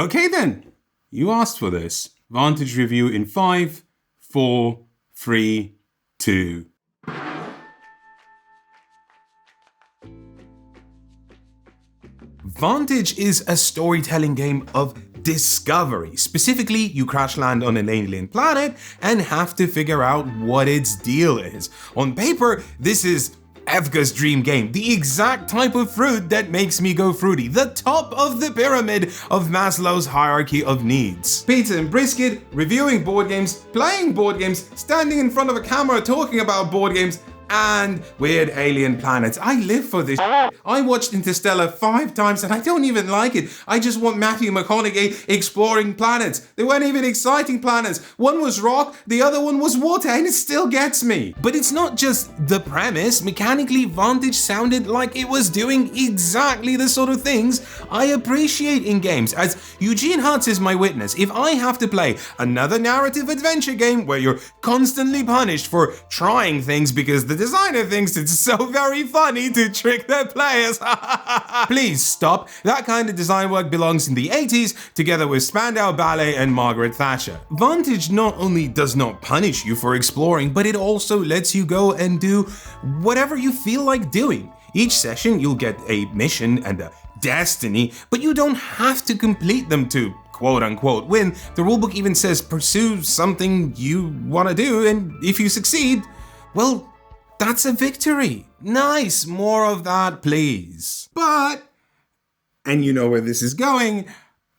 Okay then, you asked for this. Vantage review in 5, 4, 3, 2. Vantage is a storytelling game of discovery. Specifically, you crash land on an alien planet and have to figure out what its deal is. On paper, this is Evga's dream game, the exact type of fruit that makes me go fruity, the top of the pyramid of Maslow's hierarchy of needs. Pizza and brisket, reviewing board games, playing board games, standing in front of a camera talking about board games, and weird alien planets. I live for this. I watched Interstellar 5 times and I don't even like it. I just want Matthew McConaughey exploring planets. They weren't even exciting planets. One was rock, the other one was water, and it still gets me. But it's not just the premise. Mechanically, Vantage sounded like it was doing exactly the sort of things I appreciate in games. As Eugene Hutz is my witness, if I have to play another narrative adventure game where you're constantly punished for trying things because the designer thinks it's so very funny to trick their players. Please stop. That kind of design work belongs in the 80s, together with Spandau Ballet and Margaret Thatcher. Vantage not only does not punish you for exploring, but it also lets you go and do whatever you feel like doing. Each session you'll get a mission and a destiny, but you don't have to complete them to quote-unquote win. The rulebook even says pursue something you want to do, and if you succeed, well, that's a victory. Nice, more of that, please. But, and you know where this is going,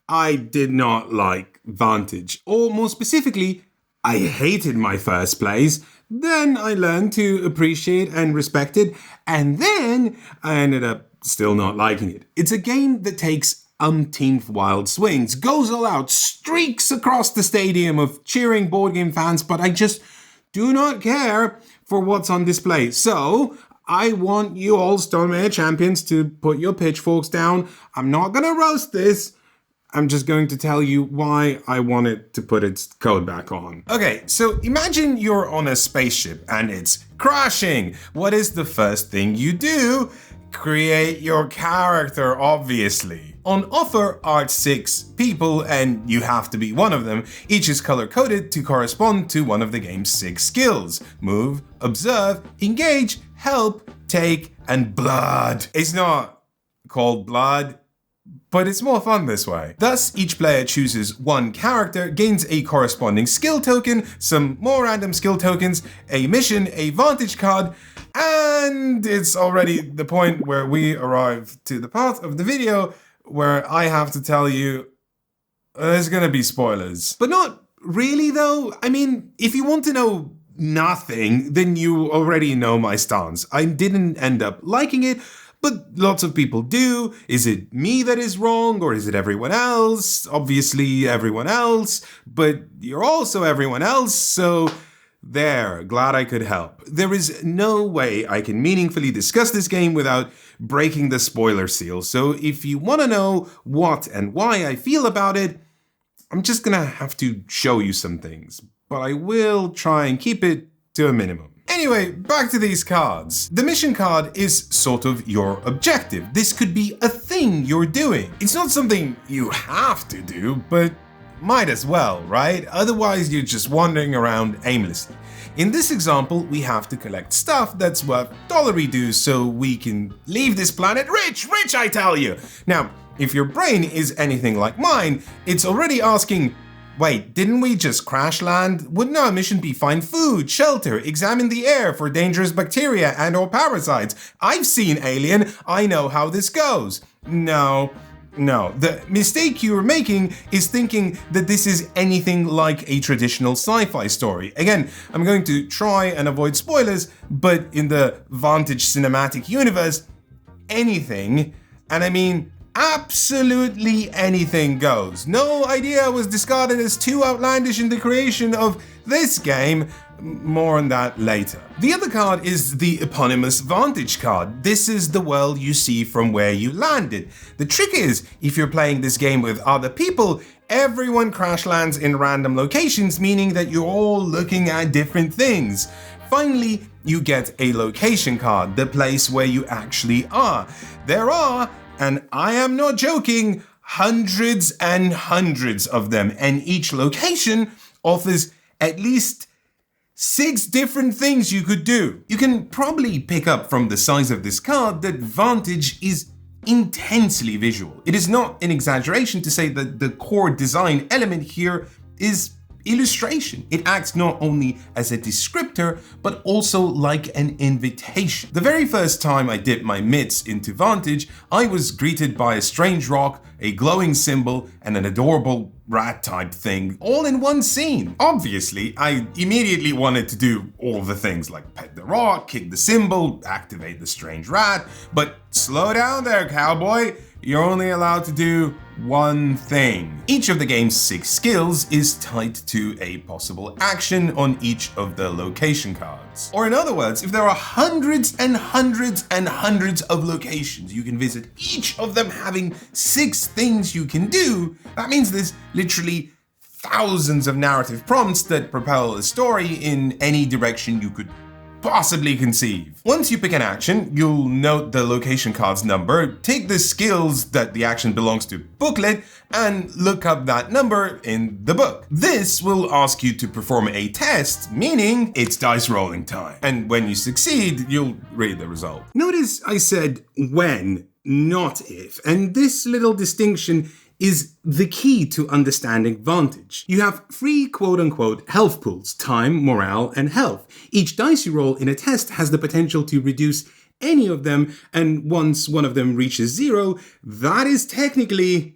I did not like Vantage. Or more specifically, I hated my first plays. Then I learned to appreciate and respect it. And then I ended up still not liking it. It's a game that takes umpteenth wild swings, goes all out, streaks across the stadium of cheering board game fans, but I just do not care for what's on display. So I want you all Stonemaier champions to put your pitchforks down. I'm not gonna roast this. I'm just going to tell you why I want it to put its code back on. Okay, so imagine you're on a spaceship and it's crashing. What is the first thing you do? Create your character, obviously. On offer are 6 people, and you have to be one of them. Each is color-coded to correspond to one of the game's 6 skills: move, observe, engage, help, take, and blood. It's not called blood, but it's more fun this way. Thus, each player chooses one character, gains a corresponding skill token, some more random skill tokens, a mission, a Vantage card, and it's already the point where we arrive to the part of the video where I have to tell you there's gonna be spoilers. But not really though. I mean, if you want to know nothing, then you already know my stance. I didn't end up liking it, but lots of people do. Is it me that is wrong, or is it everyone else? Obviously everyone else, but you're also everyone else, so there, glad I could help. There is no way I can meaningfully discuss this game without breaking the spoiler seal, so if you want to know what and why I feel about it, I'm just gonna have to show you some things, but I will try and keep it to a minimum. Anyway, back to these cards. The mission card is sort of your objective. This could be a thing you're doing. It's not something you have to do, but might as well, right? Otherwise you're just wandering around aimlessly. In this example, we have to collect stuff that's worth dollary dues so we can leave this planet rich, I tell you! Now, if your brain is anything like mine, it's already asking, wait, didn't we just crash land? Wouldn't our mission be find food, shelter, examine the air for dangerous bacteria and or parasites? I've seen Alien, I know how this goes. No, the mistake you're making is thinking that this is anything like a traditional sci-fi story. Again, I'm going to try and avoid spoilers, but in the Vantage cinematic universe, anything, and I mean absolutely anything goes. No idea was discarded as too outlandish in the creation of this game. More on that later. The other card is the eponymous Vantage card. This is the world you see from where you landed. The trick is, if you're playing this game with other people, everyone crash lands in random locations, meaning that you're all looking at different things. Finally, you get a location card, the place where you actually are. There are, and I am not joking, hundreds and hundreds of them, and each location offers at least 6 different things you could do. You can probably pick up from the size of this card that Vantage is intensely visual. It is not an exaggeration to say that the core design element here is illustration. It acts not only as a descriptor, but also like an invitation. The very first time I dipped my mitts into Vantage, I was greeted by a strange rock, a glowing symbol, and an adorable rat type thing, all in one scene. Obviously, I immediately wanted to do all the things like pet the rock, kick the symbol, activate the strange rat, but slow down there, cowboy. You're only allowed to do one thing. Each of the game's 6 skills is tied to a possible action on each of the location cards. Or in other words, if there are hundreds and hundreds and hundreds of locations you can visit, each of them having 6 things you can do, that means there's literally thousands of narrative prompts that propel a story in any direction you could possibly conceive. Once you pick an action, you'll note the location card's number, take the skills that the action belongs to booklet, and look up that number in the book. This will ask you to perform a test, meaning it's dice rolling time. And when you succeed, you'll read the result. Notice I said when, not if, and this little distinction is the key to understanding Vantage. You have 3 quote-unquote health pools: time, morale, and health. Each dice you roll in a test has the potential to reduce any of them, and once one of them reaches 0, that is technically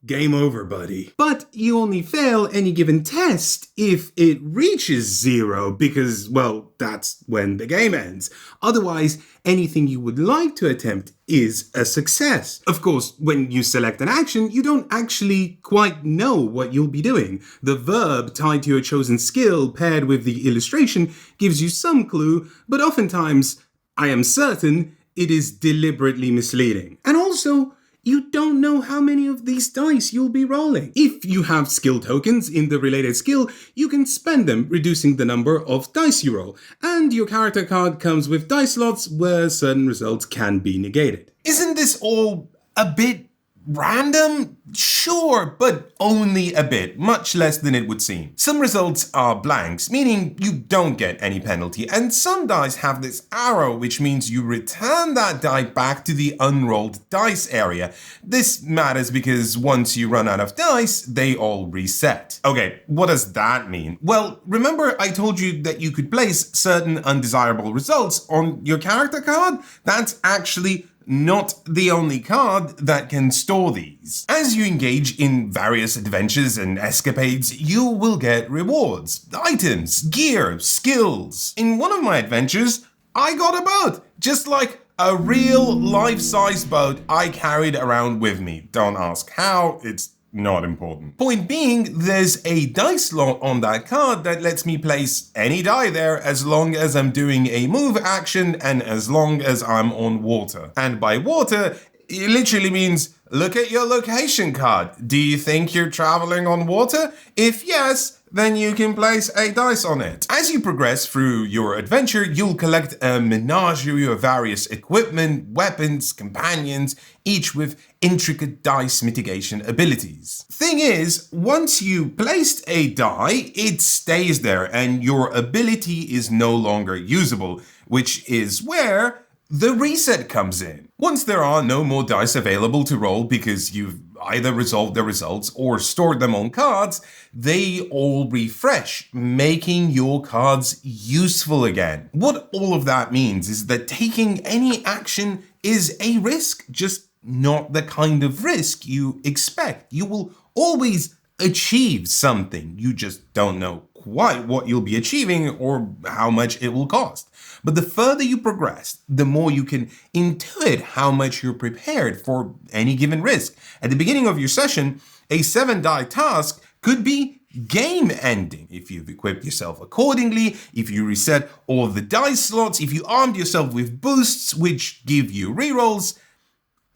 game over, buddy. But you only fail any given test if it reaches 0, because, well, that's when the game ends. Otherwise, anything you would like to attempt is a success. Of course, when you select an action, you don't actually quite know what you'll be doing. The verb tied to your chosen skill paired with the illustration gives you some clue, but oftentimes, I am certain, it is deliberately misleading. And also, you don't know how many of these dice you'll be rolling. If you have skill tokens in the related skill, you can spend them, reducing the number of dice you roll, and your character card comes with dice slots where certain results can be negated. Isn't this all a bit random? Sure, but only a bit, much less than it would seem. Some results are blanks, meaning you don't get any penalty, and some dice have this arrow, which means you return that die back to the unrolled dice area. This matters because once you run out of dice, they all reset. Okay, what does that mean? Well, remember I told you that you could place certain undesirable results on your character card? That's actually not the only card that can store these. As you engage in various adventures and escapades, you will get rewards, items, gear, skills. In one of my adventures, I got a boat, just like a real life-size boat I carried around with me. Don't ask how, it's not important. Point being, there's a dice slot on that card that lets me place any die there as long as I'm doing a move action and as long as I'm on water. And by water, it literally means look at your location card. Do you think you're traveling on water? If yes, then you can place a dice on it. As you progress through your adventure, you'll collect a menagerie of various equipment, weapons, companions, each with intricate dice mitigation abilities. Thing is, once you placed a die, it stays there and your ability is no longer usable, which is where the reset comes in. Once there are no more dice available to roll because you've either resolved the results or stored them on cards, they all refresh, making your cards useful again. What all of that means is that taking any action is a risk, just not the kind of risk you expect. You will always achieve something, you just don't know quite what you'll be achieving or how much it will cost. But the further you progress, the more you can intuit how much you're prepared for any given risk. At the beginning of your session, a 7-die task could be game ending if you've equipped yourself accordingly, if you reset all the dice slots, if you armed yourself with boosts which give you rerolls.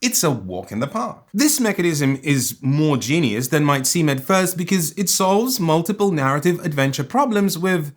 It's a walk in the park. This mechanism is more genius than might seem at first because it solves multiple narrative adventure problems with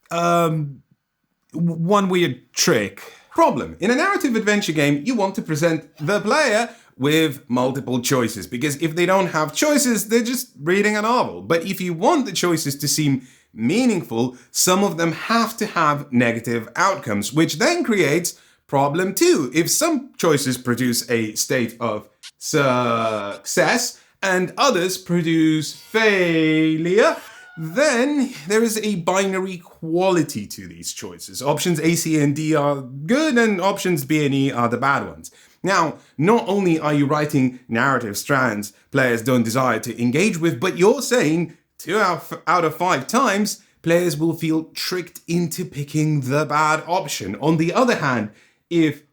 one weird trick. Problem. In a narrative adventure game, you want to present the player with multiple choices, because if they don't have choices, they're just reading a novel. But if you want the choices to seem meaningful, some of them have to have negative outcomes, which then creates problem 2. If some choices produce a state of success and others produce failure, then there is a binary quality to these choices. Options A, C, and D are good, and options B and E are the bad ones. Now, not only are you writing narrative strands players don't desire to engage with, but you're saying 2 out of 5 times players will feel tricked into picking the bad option. On the other hand, if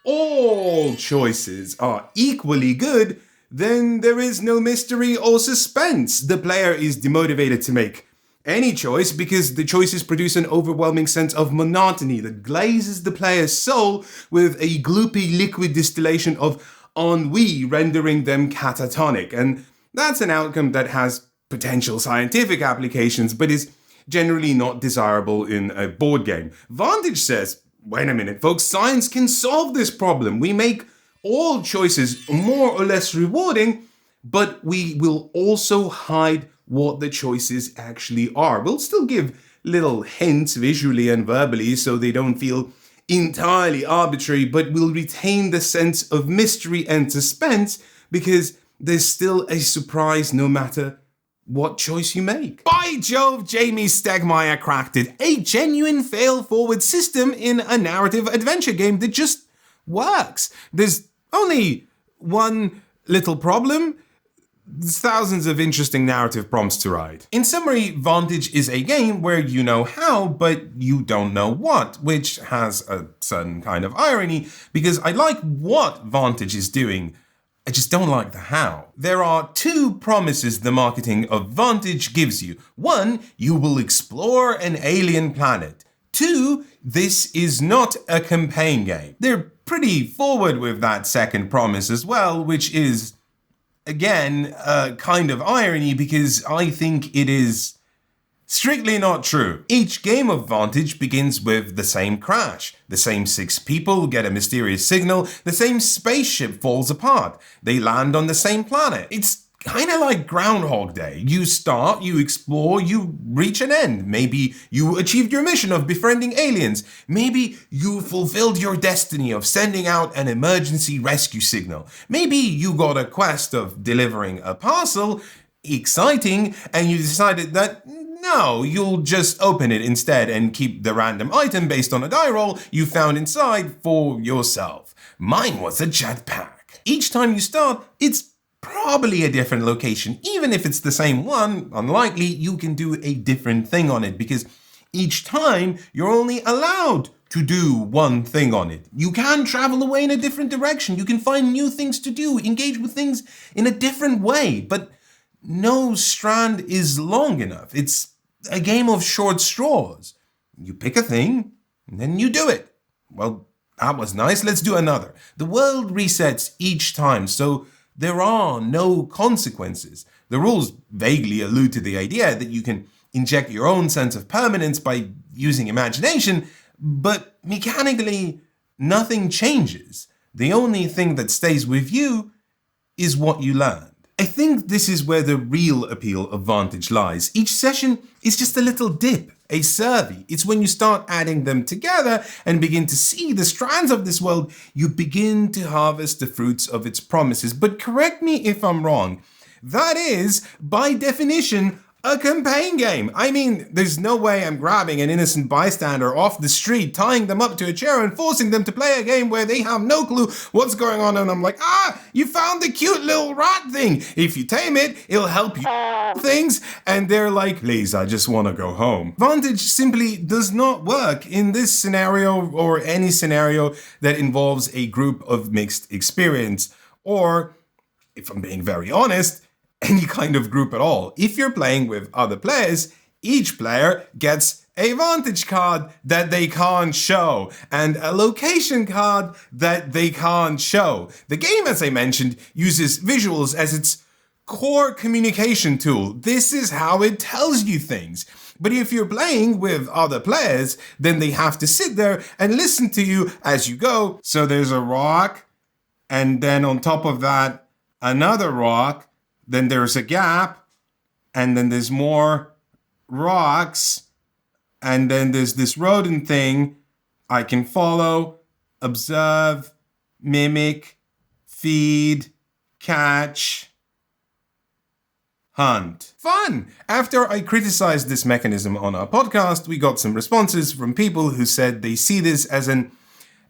all choices are equally good, then there is no mystery or suspense. The player is demotivated to make any choice because the choices produce an overwhelming sense of monotony that glazes the player's soul with a gloopy liquid distillation of ennui, rendering them catatonic. And that's an outcome that has potential scientific applications, but is generally not desirable in a board game. Vantage says, wait a minute, folks, science can solve this problem. We make all choices more or less rewarding, but we will also hide what the choices actually are. We'll still give little hints visually and verbally so they don't feel entirely arbitrary, but we'll retain the sense of mystery and suspense because there's still a surprise no matter what choice you make. By Jove, Jamie Stegmaier cracked it. A genuine fail-forward system in a narrative adventure game that just works. There's only one little problem. There's thousands of interesting narrative prompts to write. In summary, Vantage is a game where you know how, but you don't know what, which has a certain kind of irony, because I like what Vantage is doing, I just don't like the how. There are 2 promises the marketing of Vantage gives you. 1, you will explore an alien planet. 2, this is not a campaign game. They're pretty forward with that second promise as well, which is, again, a kind of irony because I think it is strictly not true. Each game of Vantage begins with the same crash. The same 6 people get a mysterious signal. The same spaceship falls apart. They land on the same planet. It's kind of like Groundhog Day. You start, you explore, you reach an end. Maybe you achieved your mission of befriending aliens. Maybe you fulfilled your destiny of sending out an emergency rescue signal. Maybe you got a quest of delivering a parcel. Exciting, and you decided that no, you'll just open it instead and keep the random item based on a die roll you found inside for yourself. Mine was a jetpack. Each time you start, it's probably a different location. Even if it's the same one, unlikely you can do a different thing on it because each time you're only allowed to do one thing on it. You can travel away in a different direction. You can find new things to do, engage with things in a different way, but no strand is long enough. It's a game of short straws. You pick a thing, and then you do it. Well, that was nice, let's do another. The world resets each time, so there are no consequences. The rules vaguely allude to the idea that you can inject your own sense of permanence by using imagination, but mechanically, nothing changes. The only thing that stays with you is what you learned. I think this is where the real appeal of Vantage lies. Each session is just a little dip, a survey. It's when you start adding them together and begin to see the strands of this world, you begin to harvest the fruits of its promises. But correct me if I'm wrong. That is, by definition, a campaign game. I mean, there's no way I'm grabbing an innocent bystander off the street, tying them up to a chair and forcing them to play a game where they have no clue what's going on, and I'm like, you found the cute little rat thing. If you tame it, it'll help you things. And they're like, please, I just want to go home. Vantage simply does not work in this scenario or any scenario that involves a group of mixed experience, or, if I'm being very honest, any kind of group at all. If you're playing with other players, each player gets a Vantage card that they can't show, and a location card that they can't show. The game, as I mentioned, uses visuals as its core communication tool. This is how it tells you things. But if you're playing with other players, then they have to sit there and listen to you as you go. So there's a rock, and then on top of that, another rock, then there's a gap, and then there's more rocks, and then there's this rodent thing I can follow, observe, mimic, feed, catch, hunt. Fun! After I criticized this mechanism on our podcast, we got some responses from people who said they see this as an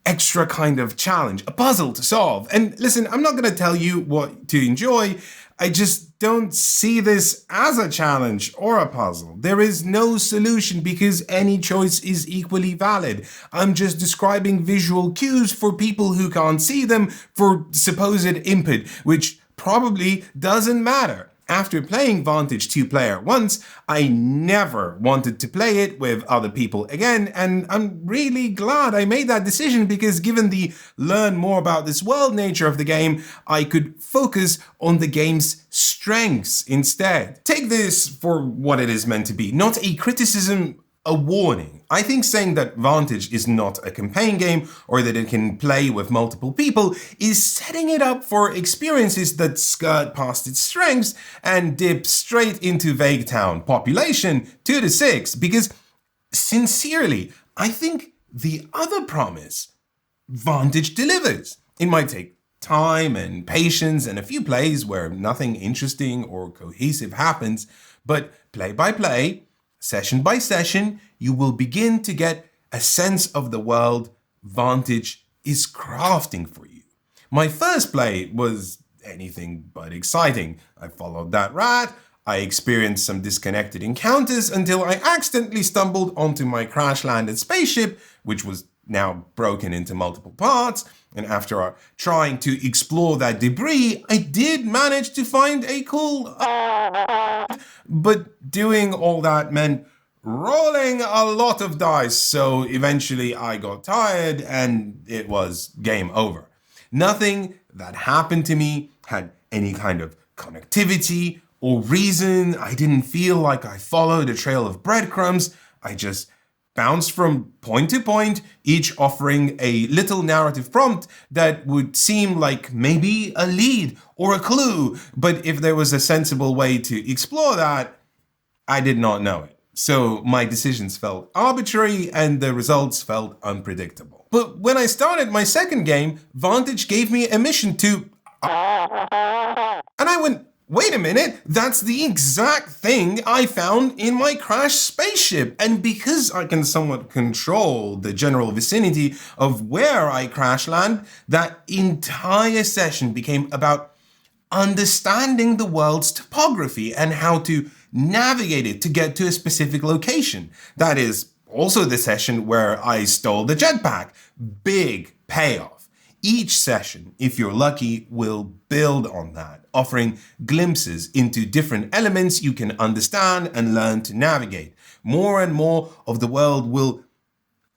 extra kind of challenge, a puzzle to solve. And listen, I'm not going to tell you what to enjoy. I just don't see this as a challenge or a puzzle. There is no solution because any choice is equally valid. I'm just describing visual cues for people who can't see them for supposed input, which probably doesn't matter. After playing Vantage 2-player once, I never wanted to play it with other people again, and I'm really glad I made that decision because given the learn more about this world nature of the game, I could focus on the game's strengths instead. Take this for what it is meant to be, not a criticism, a warning. I think saying that Vantage is not a campaign game or that it can play with multiple people is setting it up for experiences that skirt past its strengths and dip straight into Vague Town, population 2 to 6, because sincerely, I think the other promise Vantage delivers. It might take time and patience and a few plays where nothing interesting or cohesive happens, but play by play, session by session, you will begin to get a sense of the world Vantage is crafting for you. My first play was anything but exciting. I followed that rat, I experienced some disconnected encounters until I accidentally stumbled onto my crash-landed spaceship, which was now broken into multiple parts, and after trying to explore that debris, I did manage to find a cool... But doing all that meant rolling a lot of dice, so eventually I got tired and it was game over. Nothing that happened to me had any kind of connectivity or reason. I didn't feel like I followed a trail of breadcrumbs. I just bounced from point to point, each offering a little narrative prompt that would seem like maybe a lead or a clue, but if there was a sensible way to explore that, I did not know it. So my decisions felt arbitrary and the results felt unpredictable. But when I started my second game, Vantage gave me a mission to... And I went, wait a minute, that's the exact thing I found in my crashed spaceship. And because I can somewhat control the general vicinity of where I crash land, that entire session became about understanding the world's topography and how to navigate it to get to a specific location. That is also the session where I stole the jetpack. Big payoff. Each session, if you're lucky, will build on that, offering glimpses into different elements you can understand and learn to navigate. More and more of the world will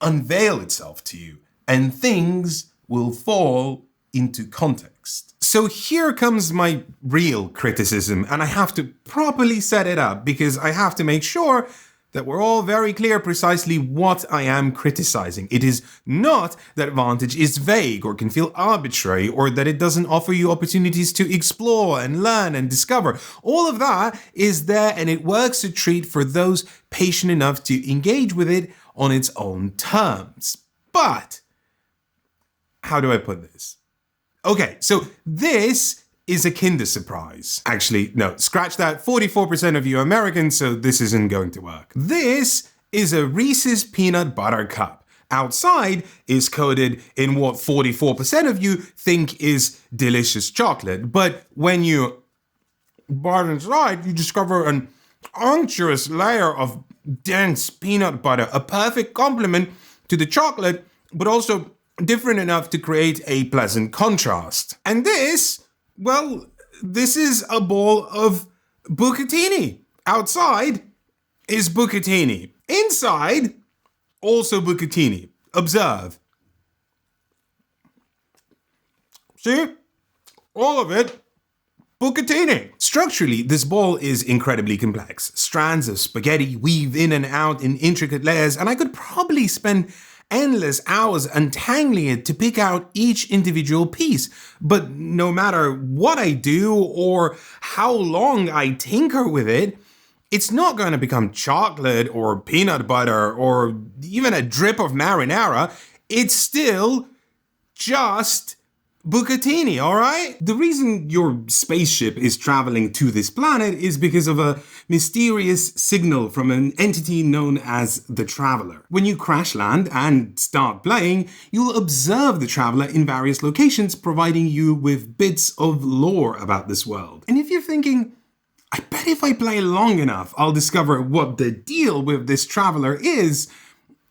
unveil itself to you, and things will fall into context. So here comes my real criticism, and I have to properly set it up because I have to make sure that we're all very clear precisely what I am criticizing. It is not that Vantage is vague or can feel arbitrary or that it doesn't offer you opportunities to explore and learn and discover. All of that is there and it works a treat for those patient enough to engage with it on its own terms. But how do I put this? Okay, so this is a Kinder Surprise. Actually, no, scratch that. 44% of you are American, so this isn't going to work. This is a Reese's Peanut Butter Cup. Outside is coated in what 44% of you think is delicious chocolate. But when you bite inside, you discover an unctuous layer of dense peanut butter, a perfect complement to the chocolate, but also different enough to create a pleasant contrast. And this, well, this is a ball of bucatini. Outside is bucatini. Inside, also bucatini. Observe. See? All of it, bucatini. Structurally, this ball is incredibly complex. Strands of spaghetti weave in and out in intricate layers, and I could probably spend endless hours untangling it to pick out each individual piece. But no matter what I do or how long I tinker with it, it's not going to become chocolate or peanut butter or even a drip of marinara. It's still just bucatini, all right? The reason your spaceship is traveling to this planet is because of a mysterious signal from an entity known as the Traveler. When you crash land and start playing, you'll observe the Traveler in various locations, providing you with bits of lore about this world. And if you're thinking, I bet if I play long enough, I'll discover what the deal with this Traveler is,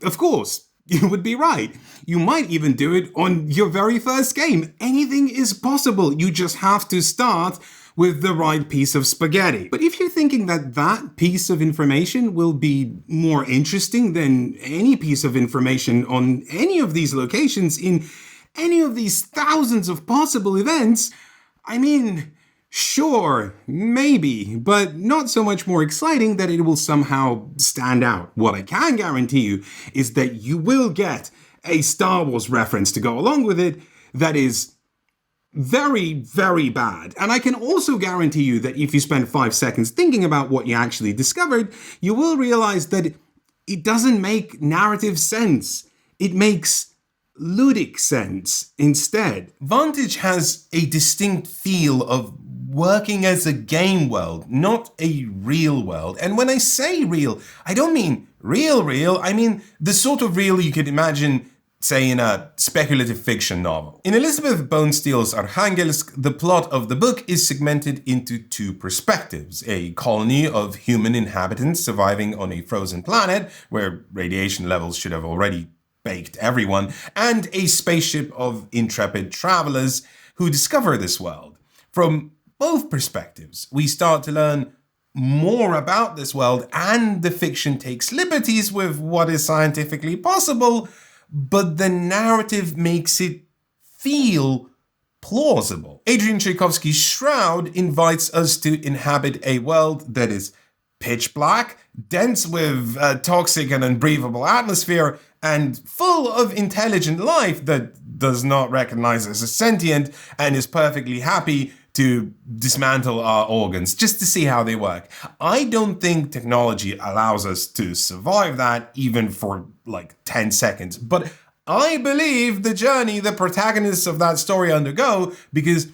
of course, you would be right. You might even do it on your very first game. Anything is possible. You just have to start with the right piece of spaghetti. But if you're thinking that that piece of information will be more interesting than any piece of information on any of these locations in any of these thousands of possible events, I mean, sure, maybe, but not so much more exciting that it will somehow stand out. What I can guarantee you is that you will get a Star Wars reference to go along with it that is very, very bad. And I can also guarantee you that if you spend 5 seconds thinking about what you actually discovered, you will realize that it doesn't make narrative sense. It makes ludic sense instead. Vantage has a distinct feel of working as a game world, not a real world. And when I say real, I don't mean real, I mean the sort of real you could imagine, say, in a speculative fiction novel. In Elizabeth Bonesteel's Arkhangelsk, the plot of the book is segmented into 2 perspectives: a colony of human inhabitants surviving on a frozen planet where radiation levels should have already baked everyone, and a spaceship of intrepid travelers who discover this world. From both perspectives, we start to learn more about this world, and the fiction takes liberties with what is scientifically possible, but the narrative makes it feel plausible. Adrian Tchaikovsky's Shroud invites us to inhabit a world that is pitch black, dense with a toxic and unbreathable atmosphere, and full of intelligent life that does not recognize us as sentient and is perfectly happy to dismantle our organs just to see how they work. I don't think technology allows us to survive that even for like 10 seconds, but I believe the journey the protagonists of that story undergo, because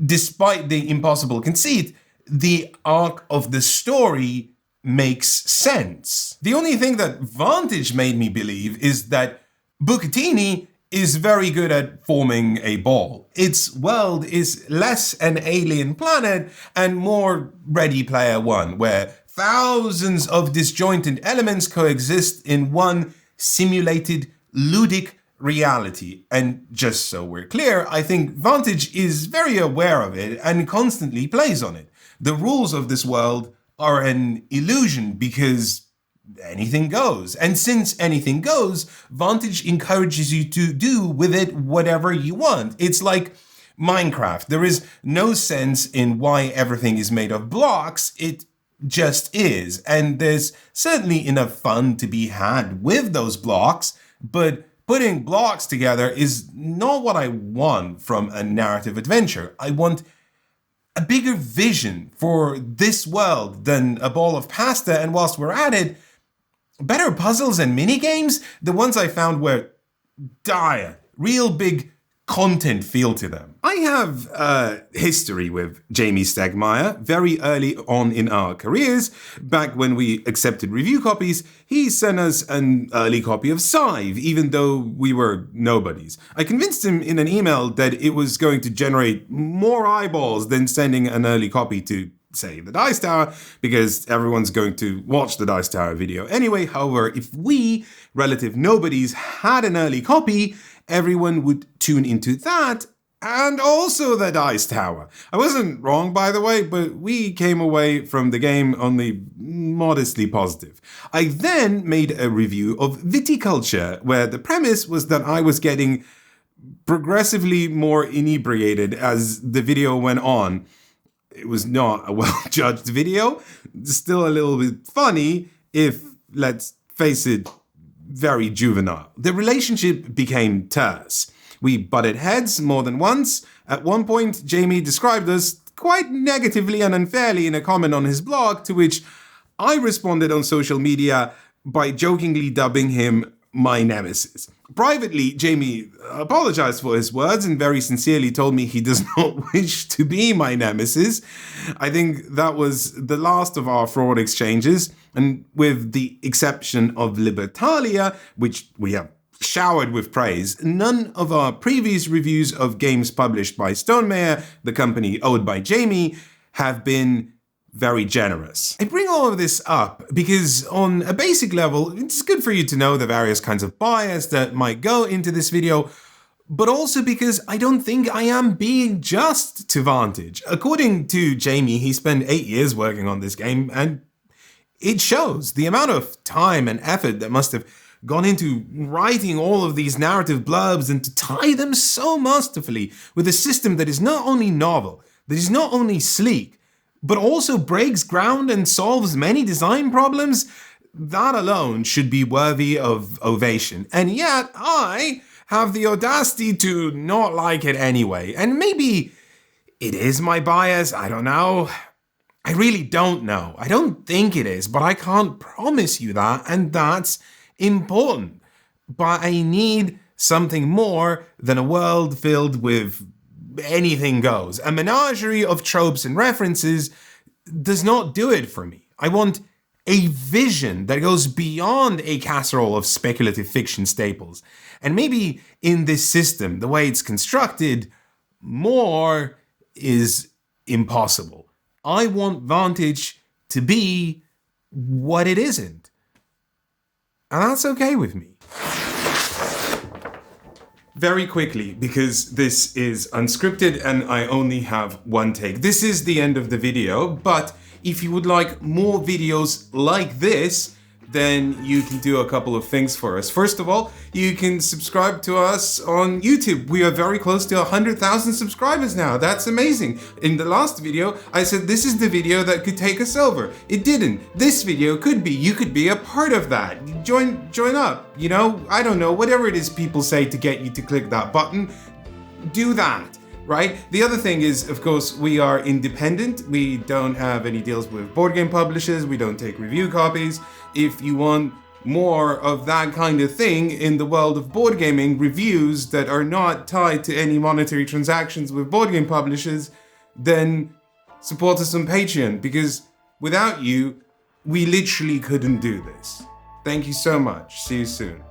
despite the impossible conceit, the arc of the story makes sense. The only thing that Vantage made me believe is that Bucatini is very good at forming a ball. Its world is less an alien planet and more Ready Player One, where thousands of disjointed elements coexist in one simulated ludic reality. And just so we're clear, I think Vantage is very aware of it and constantly plays on it. The rules of this world are an illusion because anything goes. And since anything goes, Vantage encourages you to do with it whatever you want. It's like Minecraft. There is no sense in why everything is made of blocks. It just is. And there's certainly enough fun to be had with those blocks, but putting blocks together is not what I want from a narrative adventure. I want a bigger vision for this world than a bowl of pasta, and whilst we're at it, better puzzles and minigames. The ones I found were dire, real big content feel to them. I have a history with Jamie Stegmaier. Very early on in our careers, back when we accepted review copies, he sent us an early copy of Scythe, even though we were nobodies. I convinced him in an email that it was going to generate more eyeballs than sending an early copy to, say, the Dice Tower, because everyone's going to watch the Dice Tower video anyway. However, if we, relative nobodies, had an early copy, everyone would tune into that and also the Dice Tower. I wasn't wrong, by the way, but we came away from the game only modestly positive. I then made a review of Viticulture, where the premise was that I was getting progressively more inebriated as the video went on. It was not a well-judged video, still a little bit funny if, let's face it, very juvenile. The relationship became terse. We butted heads more than once. At one point, Jamie described us quite negatively and unfairly in a comment on his blog, to which I responded on social media by jokingly dubbing him my nemesis. Privately, Jamie apologized for his words and very sincerely told me he does not wish to be my nemesis. I think that was the last of our fraud exchanges, and with the exception of Libertalia, which we have showered with praise, none of our previous reviews of games published by Stonemaier, the company owned by Jamie, have been very generous. I bring all of this up because on a basic level, it's good for you to know the various kinds of bias that might go into this video, but also because I don't think I am being just to Vantage. According to Jamie, he spent 8 years working on this game, and it shows the amount of time and effort that must have gone into writing all of these narrative blurbs and to tie them so masterfully with a system that is not only novel, that is not only sleek, but also breaks ground and solves many design problems. That alone should be worthy of ovation. And yet I have the audacity to not like it anyway. And maybe it is my bias, I don't know. I really don't know. I don't think it is, but I can't promise you that, and that's important. But I need something more than a world filled with anything goes. A menagerie of tropes and references does not do it for me. I want a vision that goes beyond a casserole of speculative fiction staples. And maybe in this system, the way it's constructed, more is impossible. I want Vantage to be what it isn't. And that's okay with me. Very quickly, because this is unscripted and I only have one take. This is the end of the video, but if you would like more videos like this, then you can do a couple of things for us. First of all, you can subscribe to us on YouTube. We are very close to 100,000 subscribers now. That's amazing. In the last video, I said this is the video that could take us over. It didn't. This video could be. You could be a part of that. Join up. You know, I don't know, whatever it is people say to get you to click that button, do that. Right? The other thing is, of course, we are independent. We don't have any deals with board game publishers. We don't take review copies. If you want more of that kind of thing in the world of board gaming, reviews that are not tied to any monetary transactions with board game publishers, then support us on Patreon, because without you, we literally couldn't do this. Thank you so much. See you soon.